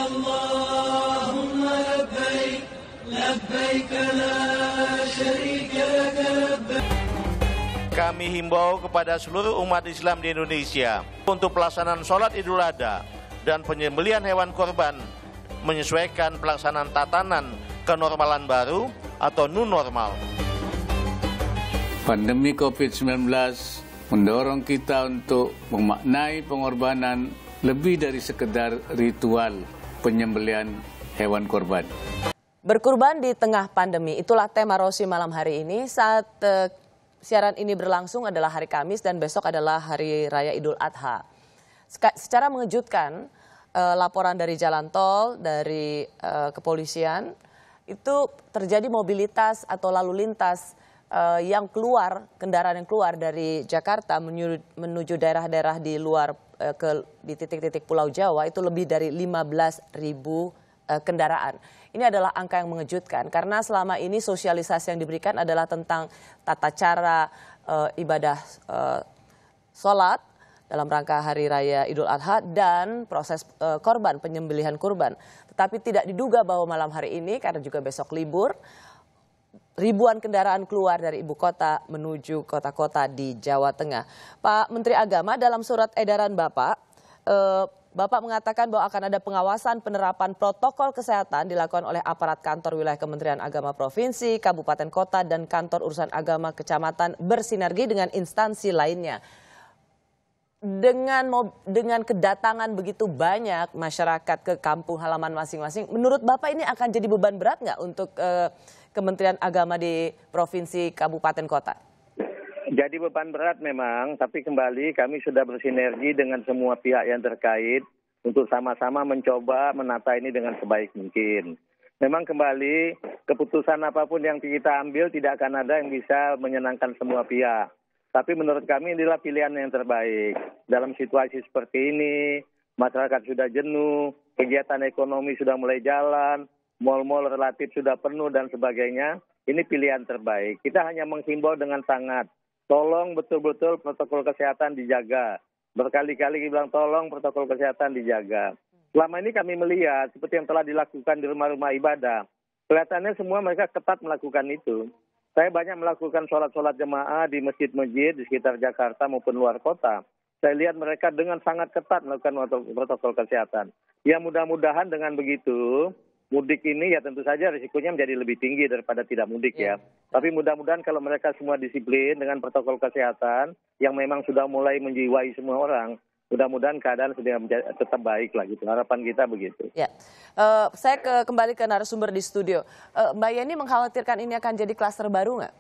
اللهم لبيك لبيك لا شريك لك لبيك. Kami himbau kepada seluruh umat Islam di Indonesia untuk pelaksanaan sholat Idul Adha dan penyembelihan hewan kurban menyesuaikan pelaksanaan tatanan kenormalan baru atau new normal. Pandemi COVID-19 mendorong kita untuk memaknai pengorbanan lebih dari sekedar ritual penyembelihan hewan kurban. Berkurban di tengah pandemi, itulah tema Rosi malam hari ini. Saat siaran ini berlangsung adalah hari Kamis dan besok adalah Hari Raya Idul Adha. Secara mengejutkan, laporan dari jalan tol, dari kepolisian, itu terjadi mobilitas atau lalu lintas yang keluar, kendaraan yang keluar dari Jakarta menuju daerah-daerah di luar, di titik-titik Pulau Jawa itu lebih dari 15.000 kendaraan. Ini adalah angka yang mengejutkan karena selama ini sosialisasi yang diberikan adalah tentang tata cara ibadah sholat dalam rangka Hari Raya Idul Adha dan proses korban, penyembelihan kurban. Tetapi tidak diduga bahwa malam hari ini karena juga besok libur, ribuan kendaraan keluar dari ibu kota menuju kota-kota di Jawa Tengah. Pak Menteri Agama, dalam surat edaran Bapak, Bapak mengatakan bahwa akan ada pengawasan penerapan protokol kesehatan dilakukan oleh aparat kantor wilayah Kementerian Agama Provinsi, Kabupaten Kota, dan kantor urusan agama kecamatan bersinergi dengan instansi lainnya. Dengan kedatangan begitu banyak masyarakat ke kampung halaman masing-masing, menurut Bapak ini akan jadi beban berat nggak untuk Kementerian Agama di Provinsi, Kabupaten, Kota? Jadi beban berat memang, tapi kembali kami sudah bersinergi dengan semua pihak yang terkait untuk sama-sama mencoba menata ini dengan sebaik mungkin. Memang kembali keputusan apapun yang kita ambil tidak akan ada yang bisa menyenangkan semua pihak. Tapi menurut kami inilah pilihan yang terbaik. Dalam situasi seperti ini, masyarakat sudah jenuh, kegiatan ekonomi sudah mulai jalan, mal-mal relatif sudah penuh dan sebagainya. Ini pilihan terbaik. Kita hanya menghimbau dengan sangat. Tolong betul-betul protokol kesehatan dijaga. Berkali-kali bilang tolong protokol kesehatan dijaga. Selama ini kami melihat seperti yang telah dilakukan di rumah-rumah ibadah. Kelihatannya semua mereka ketat melakukan itu. Saya banyak melakukan sholat-sholat jemaah di masjid-masjid di sekitar Jakarta maupun luar kota. Saya lihat mereka dengan sangat ketat melakukan protokol kesehatan. Ya mudah-mudahan dengan begitu, mudik ini ya tentu saja risikonya menjadi lebih tinggi daripada tidak mudik ya. Tapi mudah-mudahan kalau mereka semua disiplin dengan protokol kesehatan yang memang sudah mulai menjiwai semua orang, mudah-mudahan keadaan sudah tetap baik lah gitu. Harapan kita begitu. Ya, saya kembali ke narasumber di studio. Mbak Yeni mengkhawatirkan ini akan jadi klaster baru nggak?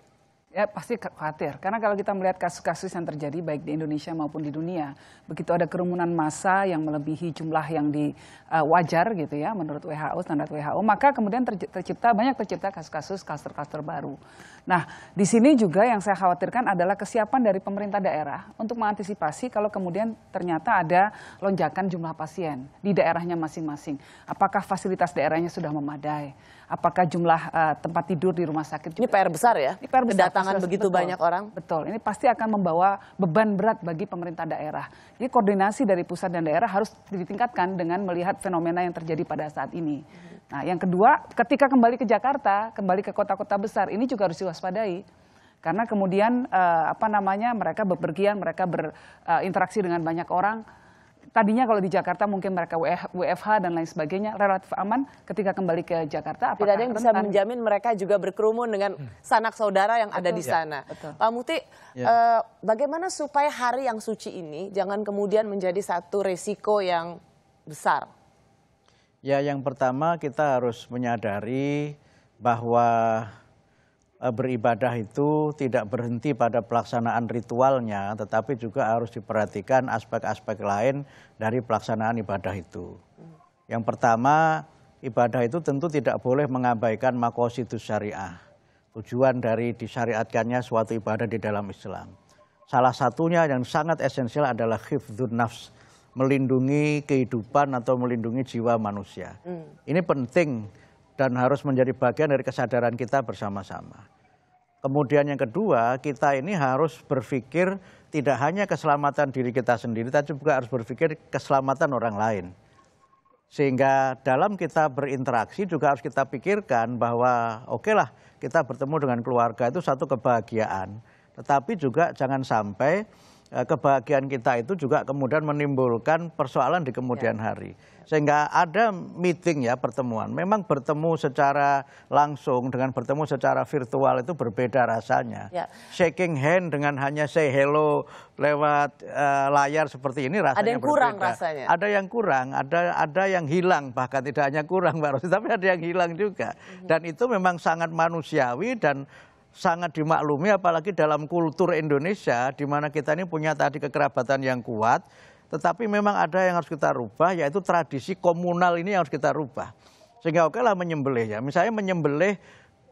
Ya pasti khawatir, karena kalau kita melihat kasus-kasus yang terjadi baik di Indonesia maupun di dunia, begitu ada kerumunan massa yang melebihi jumlah yang wajar gitu ya menurut WHO, standar WHO, maka kemudian banyak tercipta kasus-kasus klaster-klaster baru. Nah di sini juga yang saya khawatirkan adalah kesiapan dari pemerintah daerah untuk mengantisipasi kalau kemudian ternyata ada lonjakan jumlah pasien di daerahnya masing-masing. Apakah fasilitas daerahnya sudah memadai? Apakah jumlah tempat tidur di rumah sakit? Ini PR besar ya? Ini PR besar. Kedatangan begitu banyak orang? Betul, ini pasti akan membawa beban berat bagi pemerintah daerah. Jadi koordinasi dari pusat dan daerah harus ditingkatkan dengan melihat fenomena yang terjadi pada saat ini. Nah yang kedua, ketika kembali ke Jakarta, kembali ke kota-kota besar, ini juga harus diwaspadai. Karena kemudian mereka bepergian, mereka berinteraksi dengan banyak orang. Tadinya kalau di Jakarta mungkin mereka WFH dan lain sebagainya relatif aman, ketika kembali ke Jakarta. Tidak ada yang bisa menjamin mereka juga berkerumun dengan sanak saudara yang ada di sana. Betul. Pak Muti, bagaimana supaya hari yang suci ini jangan kemudian menjadi satu resiko yang besar? Ya, yang pertama kita harus menyadari bahwa beribadah itu tidak berhenti pada pelaksanaan ritualnya, tetapi juga harus diperhatikan aspek-aspek lain dari pelaksanaan ibadah itu. Yang pertama, ibadah itu tentu tidak boleh mengabaikan maqasidus syariah, tujuan dari disyariatkannya suatu ibadah di dalam Islam. Salah satunya yang sangat esensial adalah hifdzun nafs, melindungi kehidupan atau melindungi jiwa manusia. Ini penting dan harus menjadi bagian dari kesadaran kita bersama-sama. Kemudian yang kedua, kita ini harus berpikir tidak hanya keselamatan diri kita sendiri, tapi juga harus berpikir keselamatan orang lain. Sehingga dalam kita berinteraksi juga harus kita pikirkan bahwa oke lah kita bertemu dengan keluarga itu satu kebahagiaan. Tetapi juga jangan sampai kebahagiaan kita itu juga kemudian menimbulkan persoalan di kemudian hari. Sehingga ada meeting ya, pertemuan. Memang bertemu secara langsung dengan bertemu secara virtual itu berbeda rasanya. Shaking hand dengan hanya say hello lewat layar seperti ini rasanya ada yang berbeda. Kurang rasanya. Ada yang kurang, ada yang hilang, bahkan tidak hanya kurang Mbak Rosi, tapi ada yang hilang juga. Dan itu memang sangat manusiawi dan sangat dimaklumi apalagi dalam kultur Indonesia di mana kita ini punya tadi kekerabatan yang kuat. Tetapi memang ada yang harus kita rubah, yaitu tradisi komunal ini yang harus kita rubah. Sehingga oke lah menyembelih ya. Misalnya menyembelih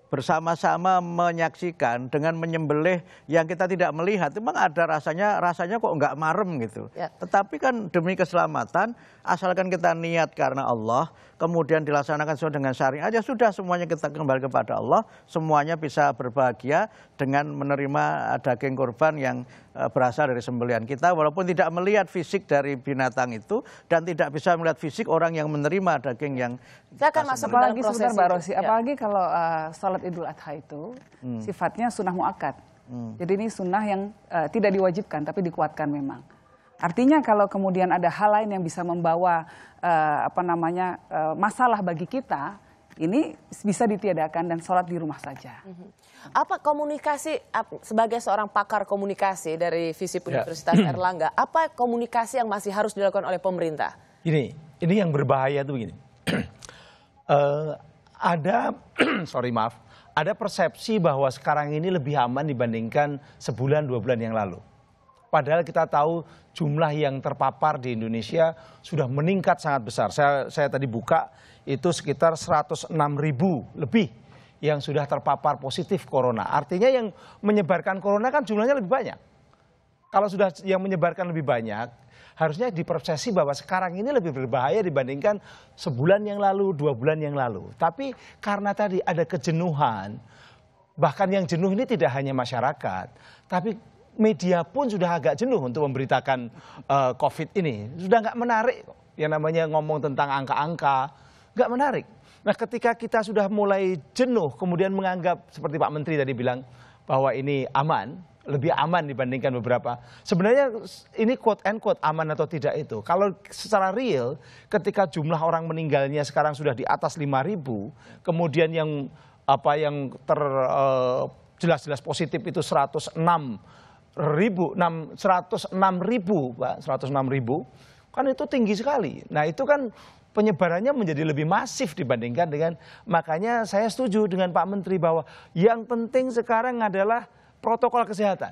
bersama-sama menyaksikan dengan menyembelih yang kita tidak melihat. Memang ada rasanya kok nggak marem gitu. Tetapi kan demi keselamatan, asalkan kita niat karena Allah, kemudian dilaksanakan sesuai dengan syariat, ya sudah semuanya kita kembali kepada Allah, semuanya bisa berbahagia dengan menerima daging kurban yang berasal dari sembelihan kita, walaupun tidak melihat fisik dari binatang itu dan tidak bisa melihat fisik orang yang menerima daging yang saya akan masuk apalagi sebentar Mbak Rosi, apalagi kalau sholat Idul Adha itu sifatnya sunnah muakkad. Jadi ini sunnah yang tidak diwajibkan tapi dikuatkan memang. Artinya kalau kemudian ada hal lain yang bisa membawa masalah bagi kita, ini bisa ditiadakan dan sholat di rumah saja. Apa komunikasi, sebagai seorang pakar komunikasi dari FISIP Universitas Airlangga, apa komunikasi yang masih harus dilakukan oleh pemerintah? Ini yang berbahaya tuh begini. Ada persepsi bahwa sekarang ini lebih aman dibandingkan sebulan 2 bulan yang lalu. Padahal kita tahu jumlah yang terpapar di Indonesia sudah meningkat sangat besar. Saya tadi buka itu sekitar 106.000 lebih yang sudah terpapar positif corona. Artinya yang menyebarkan corona kan jumlahnya lebih banyak. Kalau sudah yang menyebarkan lebih banyak, harusnya dipersepsi bahwa sekarang ini lebih berbahaya dibandingkan sebulan yang lalu, 2 bulan yang lalu. Tapi karena tadi ada kejenuhan, bahkan yang jenuh ini tidak hanya masyarakat, tapi media pun sudah agak jenuh untuk memberitakan COVID ini. Sudah nggak menarik yang namanya ngomong tentang angka-angka, nggak menarik. Nah ketika kita sudah mulai jenuh, kemudian menganggap seperti Pak Menteri tadi bilang bahwa ini aman, lebih aman dibandingkan beberapa. Sebenarnya ini quote and quote aman atau tidak itu. Kalau secara real, ketika jumlah orang meninggalnya sekarang sudah di atas 5.000, kemudian yang jelas-jelas positif itu 106.000, Pak, 106.000, kan itu tinggi sekali. Nah itu kan penyebarannya menjadi lebih masif dibandingkan dengan, makanya saya setuju dengan Pak Menteri bahwa yang penting sekarang adalah protokol kesehatan.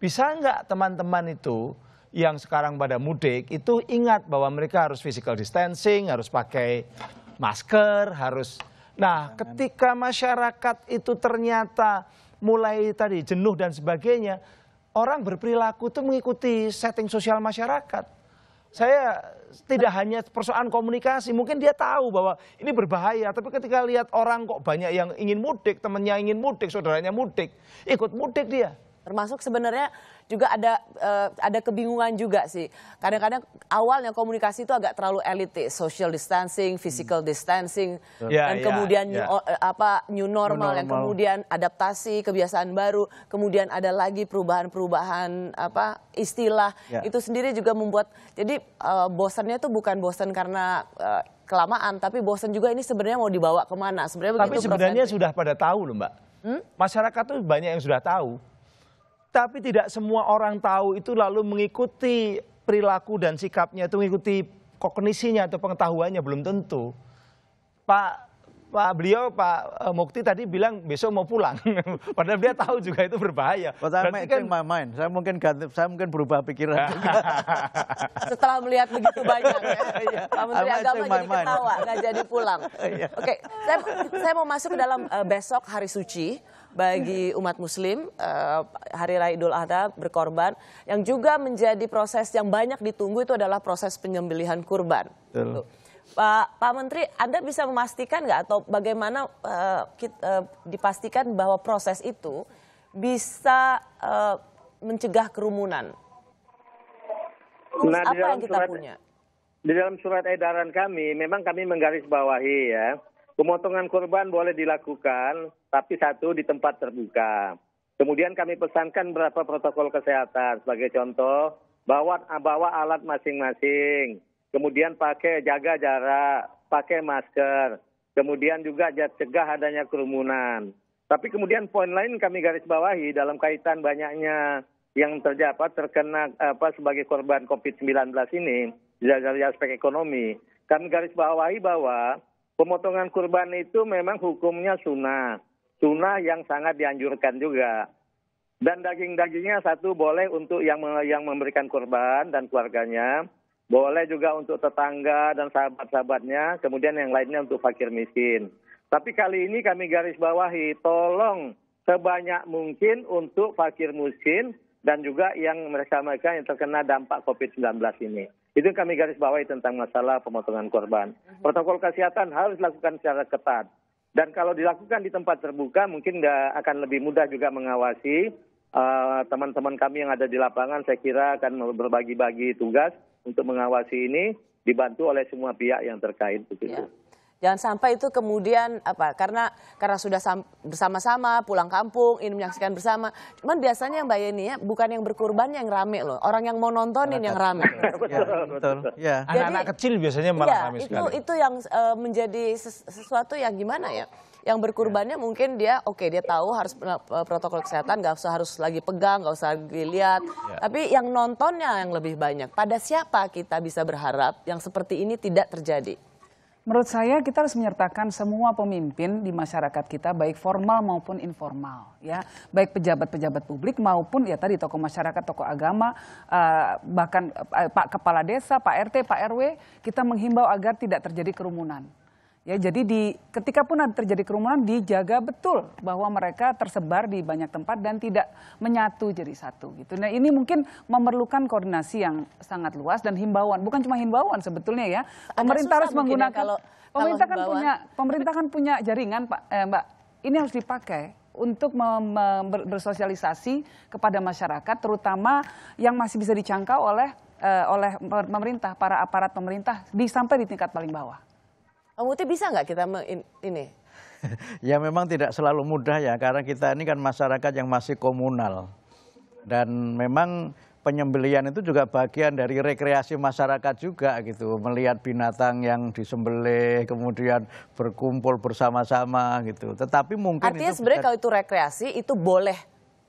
Bisa nggak teman-teman itu yang sekarang pada mudik itu ingat bahwa mereka harus physical distancing, harus pakai masker, harus. Nah ketika masyarakat itu ternyata mulai tadi jenuh dan sebagainya, orang berperilaku itu mengikuti setting sosial masyarakat. Saya tidak hanya persoalan komunikasi, mungkin dia tahu bahwa ini berbahaya, tapi ketika lihat orang kok banyak yang ingin mudik, temannya ingin mudik, saudaranya mudik, ikut mudik dia. Termasuk sebenarnya juga ada kebingungan juga sih. Kadang-kadang awalnya komunikasi itu agak terlalu elitis, social distancing, physical distancing, dan kemudian new normal, yang kemudian adaptasi kebiasaan baru, kemudian ada lagi perubahan-perubahan istilah. Itu sendiri juga membuat, jadi bosannya itu bukan bosan karena kelamaan, tapi bosan juga ini sebenarnya mau dibawa kemana. Tapi sebenarnya sudah pada tahu loh Mbak. Masyarakat tuh banyak yang sudah tahu. Tapi tidak semua orang tahu itu lalu mengikuti perilaku dan sikapnya itu mengikuti kognisinya atau pengetahuannya belum tentu. Pak Mukti tadi bilang besok mau pulang, padahal dia tahu juga itu berbahaya. Berarti kan saya mungkin berubah pikiran. Setelah melihat begitu banyak, Pak Menteri Agama jadi ketawa, nggak jadi pulang. Oke, saya mau masuk ke dalam besok hari suci bagi umat Muslim, Hari Raya Idul Adha berkorban, yang juga menjadi proses yang banyak ditunggu itu adalah proses penyembelihan kurban. Pak Menteri, Anda bisa memastikan nggak atau bagaimana dipastikan bahwa proses itu bisa mencegah kerumunan? Apa yang kita punya? Di dalam surat edaran kami, memang kami menggarisbawahi ya, pemotongan kurban boleh dilakukan, tapi satu di tempat terbuka. Kemudian kami pesankan beberapa protokol kesehatan, sebagai contoh, bawa alat masing-masing, kemudian jaga jarak, pakai masker, kemudian juga cegah adanya kerumunan. Tapi kemudian poin lain kami garis bawahi dalam kaitan banyaknya yang terkena sebagai korban COVID-19 ini dari aspek ekonomi. Kami garis bawahi bahwa pemotongan kurban itu memang hukumnya sunnah yang sangat dianjurkan juga. Dan daging-dagingnya satu boleh untuk yang memberikan kurban dan keluarganya, boleh juga untuk tetangga dan sahabat-sahabatnya, kemudian yang lainnya untuk fakir miskin. Tapi kali ini kami garis bawahi, tolong sebanyak mungkin untuk fakir miskin dan juga yang mereka yang terkena dampak COVID-19 ini. Itu kami garis bawahi tentang masalah pemotongan korban. Protokol kesehatan harus dilakukan secara ketat. Dan kalau dilakukan di tempat terbuka mungkin akan lebih mudah juga mengawasi teman-teman kami yang ada di lapangan. Saya kira akan berbagi-bagi tugas untuk mengawasi ini, dibantu oleh semua pihak yang terkait. Begitu. Ya. Jangan sampai itu kemudian karena sudah bersama-sama pulang kampung ini menyaksikan bersama. Cuman biasanya Mbak Yeni ya bukan yang berkurban yang rame loh, orang yang mau nontonin yang rame. Betul. Ya. Anak-anak kecil biasanya malah rame sekali. Itu yang menjadi sesuatu yang gimana ya? Yang berkurbannya mungkin dia tahu harus protokol kesehatan, nggak usah harus lagi pegang, nggak usah dilihat. Tapi yang nontonnya yang lebih banyak. Pada siapa kita bisa berharap yang seperti ini tidak terjadi? Menurut saya kita harus menyertakan semua pemimpin di masyarakat kita, baik formal maupun informal, ya, baik pejabat-pejabat publik maupun ya tadi tokoh masyarakat, tokoh agama, bahkan Pak Kepala Desa, Pak RT, Pak RW, kita menghimbau agar tidak terjadi kerumunan. Ya, jadi ketika pun ada terjadi kerumunan dijaga betul bahwa mereka tersebar di banyak tempat dan tidak menyatu jadi satu gitu. Nah, ini mungkin memerlukan koordinasi yang sangat luas dan himbauan, bukan cuma himbauan sebetulnya ya. Pemerintah harus menggunakan pemerintah kan punya jaringan, Mbak. Ini harus dipakai untuk bersosialisasi kepada masyarakat, terutama yang masih bisa dijangkau oleh pemerintah, para aparat pemerintah sampai di tingkat paling bawah. Muti bisa nggak kita ini? Ya memang tidak selalu mudah ya, karena kita ini kan masyarakat yang masih komunal. Dan memang penyembelihan itu juga bagian dari rekreasi masyarakat juga gitu. Melihat binatang yang disembelih, kemudian berkumpul bersama-sama gitu. Tetapi mungkin artinya sebenarnya kalau itu rekreasi itu boleh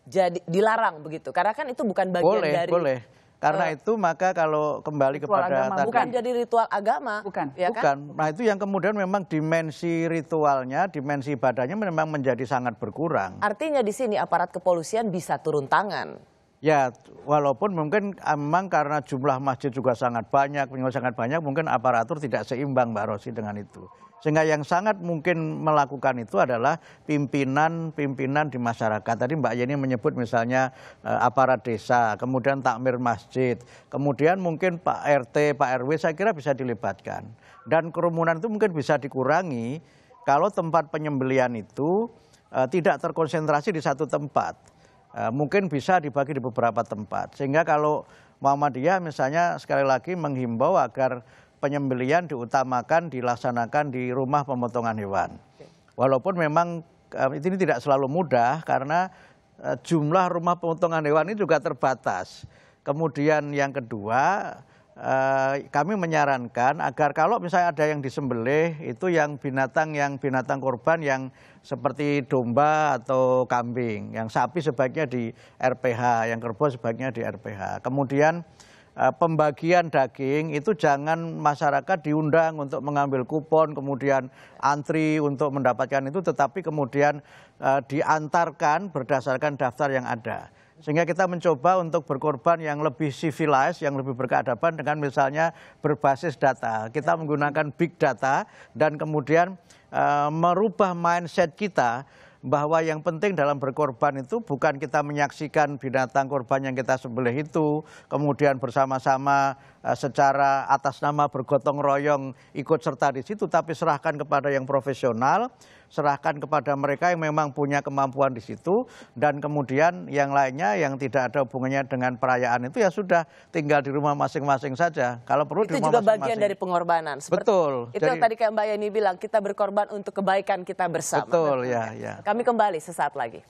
jadi dilarang begitu. Karena kan itu bukan bagian dari... Boleh. Karena itu maka kalau kembali kepada tadi, bukan jadi ritual agama, ya kan? Bukan. Nah itu yang kemudian memang dimensi ritualnya, dimensi ibadahnya memang menjadi sangat berkurang. Artinya di sini aparat kepolisian bisa turun tangan. Ya, walaupun mungkin memang karena jumlah masjid juga sangat banyak, mungkin aparatur tidak seimbang Mbak Rosi dengan itu. Sehingga yang sangat mungkin melakukan itu adalah pimpinan di masyarakat. Tadi Mbak Yeni menyebut misalnya aparat desa, kemudian takmir masjid, kemudian mungkin Pak RT, Pak RW saya kira bisa dilibatkan. Dan kerumunan itu mungkin bisa dikurangi kalau tempat penyembelihan itu tidak terkonsentrasi di satu tempat. Mungkin bisa dibagi di beberapa tempat. Sehingga kalau Muhammadiyah misalnya sekali lagi menghimbau agar penyembelihan diutamakan, dilaksanakan di rumah pemotongan hewan. Walaupun memang ini tidak selalu mudah karena jumlah rumah pemotongan hewan ini juga terbatas. Kemudian yang kedua, kami menyarankan agar kalau misalnya ada yang disembelih itu yang binatang korban yang seperti domba atau kambing, yang sapi sebaiknya di RPH, yang kerbau sebaiknya di RPH. Kemudian pembagian daging itu jangan masyarakat diundang untuk mengambil kupon, kemudian antri untuk mendapatkan itu, tetapi kemudian diantarkan berdasarkan daftar yang ada. Sehingga kita mencoba untuk berkorban yang lebih civilized, yang lebih berkeadaban dengan misalnya berbasis data. Kita menggunakan big data dan kemudian merubah mindset kita bahwa yang penting dalam berkorban itu bukan kita menyaksikan binatang korban yang kita sembelih itu, kemudian bersama-sama secara atas nama bergotong royong ikut serta di situ, tapi serahkan kepada yang profesional, serahkan kepada mereka yang memang punya kemampuan di situ, dan kemudian yang lainnya yang tidak ada hubungannya dengan perayaan itu ya sudah tinggal di rumah masing-masing saja. Kalau perlu itu di rumah juga masing-masing. bagian dari pengorbanan. Betul. Itu yang tadi kayak Mbak Yani bilang, kita berkorban untuk kebaikan kita bersama. Betul, ya. Kami kembali sesaat lagi.